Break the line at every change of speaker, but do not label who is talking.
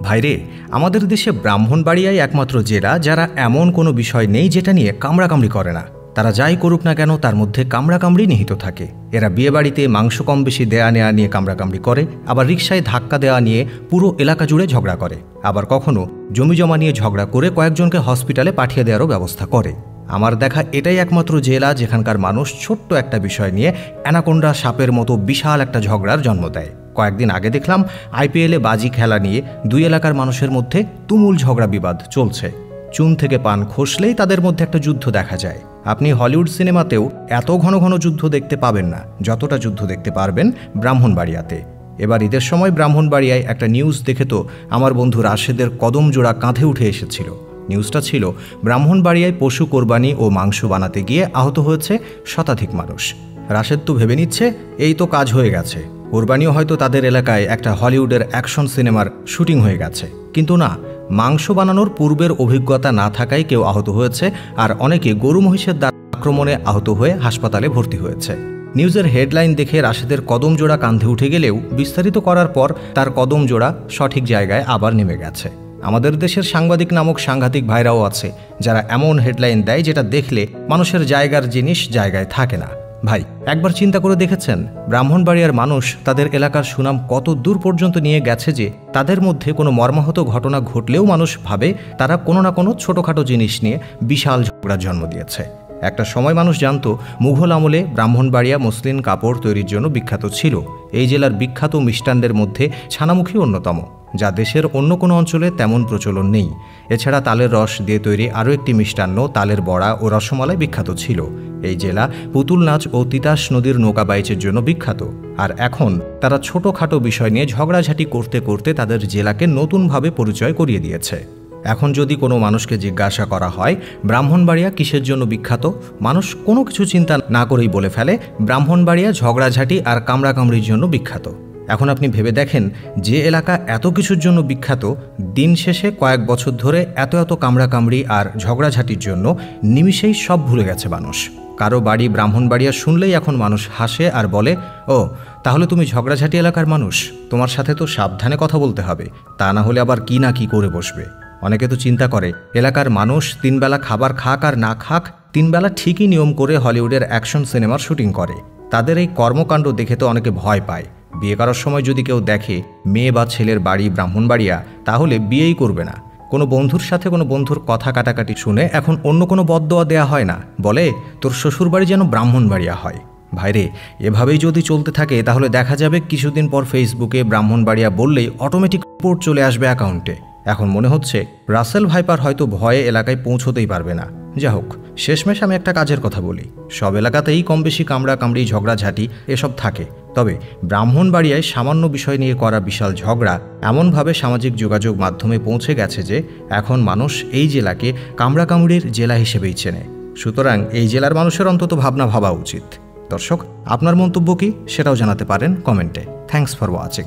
ভাইরে, আমাদের দেশে ব্রাহ্মণবাড়িয়াই একমাত্র জেলা যারা এমন কোনো বিষয় নেই যেটা নিয়ে কামড়াকামড়ি করে না। তারা যাই করুক না কেন তার মধ্যে কামড়াকামড়ি নিহিত থাকে। এরা বিয়েবাড়িতে মাংস কম বেশি দেয়া নেয়া নিয়ে কামড়াকামড়ি করে, আবার রিকশায় ধাক্কা দেওয়া নিয়ে পুরো এলাকা জুড়ে ঝগড়া করে, আবার কখনো জমিজমা নিয়ে ঝগড়া করে কয়েকজনকে হসপিটালে পাঠিয়ে দেওয়ারও ব্যবস্থা করে। আমার দেখা এটাই একমাত্র জেলা যেখানকার মানুষ ছোট্ট একটা বিষয় নিয়ে অ্যানাকোন্ডা সাপের মতো বিশাল একটা ঝগড়ার জন্ম দেয়। কয়েকদিন আগে দেখলাম আইপিএলে বাজি খেলা নিয়ে দুই এলাকার মানুষের মধ্যে তুমুল ঝগড়া বিবাদ চলছে। চুন থেকে পান খসলেই তাদের মধ্যে একটা যুদ্ধ দেখা যায়। আপনি হলিউড সিনেমাতেও এত ঘন ঘন যুদ্ধ দেখতে পাবেন না যতটা যুদ্ধ দেখতে পারবেন ব্রাহ্মণবাড়িয়াতে। এবার ঈদের সময় ব্রাহ্মণবাড়িয়ায় একটা নিউজ দেখে তো আমার বন্ধু রাশেদের কদম জোড়া কাঁধে উঠে এসেছিল। নিউজটা ছিল ব্রাহ্মণবাড়িয়ায় পশু কোরবানি ও মাংস বানাতে গিয়ে আহত হয়েছে শতাধিক মানুষ। রাশেদ তো ভেবে নিচ্ছে এই তো কাজ হয়ে গেছে, কোরবানিও হয়তো তাদের এলাকায় একটা হলিউডের অ্যাকশন সিনেমার শুটিং হয়ে গেছে। কিন্তু না, মাংস বানানোর পূর্বের অভিজ্ঞতা না থাকায় কেউ আহত হয়েছে, আর অনেকে গরু মহিষের দ্বারা আক্রমণে আহত হয়ে হাসপাতালে ভর্তি হয়েছে। নিউজের হেডলাইন দেখে রাশেদের কদম জোড়া কাঁধে উঠে গেলেও বিস্তারিত করার পর তার কদম জোড়া সঠিক জায়গায় আবার নেমে গেছে। আমাদের দেশের সাংবাদিক নামক সাংঘাতিক ভাইরাও আছে যারা এমন হেডলাইন দেয় যেটা দেখলে মানুষের জায়গার জিনিস জায়গায় থাকে না। ভাই, একবার চিন্তা করে দেখেছেন ব্রাহ্মণবাড়িয়ার মানুষ তাদের এলাকার সুনাম কত দূর পর্যন্ত নিয়ে গেছে যে তাদের মধ্যে কোনো মর্মাহত ঘটনা ঘটলেও মানুষ ভাবে তারা কোনো না কোনো ছোটোখাটো জিনিস নিয়ে বিশাল ঝগড়ার জন্ম দিয়েছে। একটা সময় মানুষ জানতো মুঘল আমলে ব্রাহ্মণবাড়িয়া মসলিন কাপড় তৈরির জন্য বিখ্যাত ছিল। এই জেলার বিখ্যাত মিষ্টান্নের মধ্যে ছানামুখী অন্যতম, যা দেশের অন্য কোনো অঞ্চলে তেমন প্রচলন নেই। এছাড়া তালের রস দিয়ে তৈরি আরও একটি মিষ্টান্ন তালের বড়া ও রসমালাই বিখ্যাত ছিল। এই জেলা পুতুল নাচ ও তিতাস নদীর নৌকা বাইচের জন্য বিখ্যাত। আর এখন তারা ছোটোখাটো বিষয় নিয়ে ঝগড়াঝাটি করতে করতে তাদের জেলাকে নতুনভাবে পরিচয় করিয়ে দিয়েছে। এখন যদি কোনো মানুষকে জিজ্ঞাসা করা হয় ব্রাহ্মণবাড়িয়া কিসের জন্য বিখ্যাত, মানুষ কোনো কিছু চিন্তা না করেই বলে ফেলে ব্রাহ্মণবাড়িয়া ঝগড়াঝাটি আর কামড়াকামড়ির জন্য বিখ্যাত। এখন আপনি ভেবে দেখেন, যে এলাকা এত কিছুর জন্য বিখ্যাত, দিন শেষে কয়েক বছর ধরে এত কামড়াকামড়ি আর ঝগড়াঝাটির জন্য নিমিষেই সব ভুলে গেছে মানুষ। কারো বাড়ি ব্রাহ্মণবাড়িয়া শুনলেই এখন মানুষ হাসে আর বলে, ও তাহলে তুমি ঝগড়াঝাটি এলাকার মানুষ, তোমার সাথে তো সাবধানে কথা বলতে হবে, তা না হলে আবার কি না কি করে বসবে। অনেকে তো চিন্তা করে এলাকার মানুষ তিনবেলা খাবার খাক আর না খাক, তিনবেলা ঠিকই নিয়ম করে হলিউডের অ্যাকশন সিনেমার শুটিং করে। তাদের এই কর্মকাণ্ড দেখে তো অনেকে ভয় পায়। বিয়ে করার সময় যদি কেউ দেখে মেয়ে বা ছেলের বাড়ি ব্রাহ্মণবাড়িয়া, তাহলে বিয়েই করবে না। কোনো বন্ধুর সাথে কোনো বন্ধুর কথা কাটাকাটি শুনে এখন অন্য কোনো বদদোয়া দেয়া হয় না, বলে তোর শ্বশুরবাড়ি যেন ব্রাহ্মণবাড়িয়া হয়। ভাইরে, এভাবেই যদি চলতে থাকে তাহলে দেখা যাবে কিছুদিন পর ফেসবুকে ব্রাহ্মণবাড়িয়া বললেই অটোমেটিক রিপোর্ট চলে আসবে অ্যাকাউন্টে। এখন মনে হচ্ছে রাসেল ভাইপার হয়তো ভয়ে এলাকায় পৌঁছতেই পারবে না। যা হোক, শেষমেশ আমি একটা কাজের কথা বলি, সব এলাকাতেই কম বেশি কামড়াকামড়ি ঝগড়াঝাটি এসব থাকে, তবে ব্রাহ্মণবাড়িয়ায় সামান্য বিষয় নিয়ে করা বিশাল ঝগড়া এমনভাবে সামাজিক যোগাযোগ মাধ্যমে পৌঁছে গেছে যে এখন মানুষ এই জেলাকে কামড়াকামড়ির জেলা হিসেবেই চেনে। সুতরাং এই জেলার মানুষের অন্তত ভাবনা ভাবা উচিত। দর্শক, আপনার মন্তব্য কি সেটাও জানাতে পারেন কমেন্টে। Thanks for watching.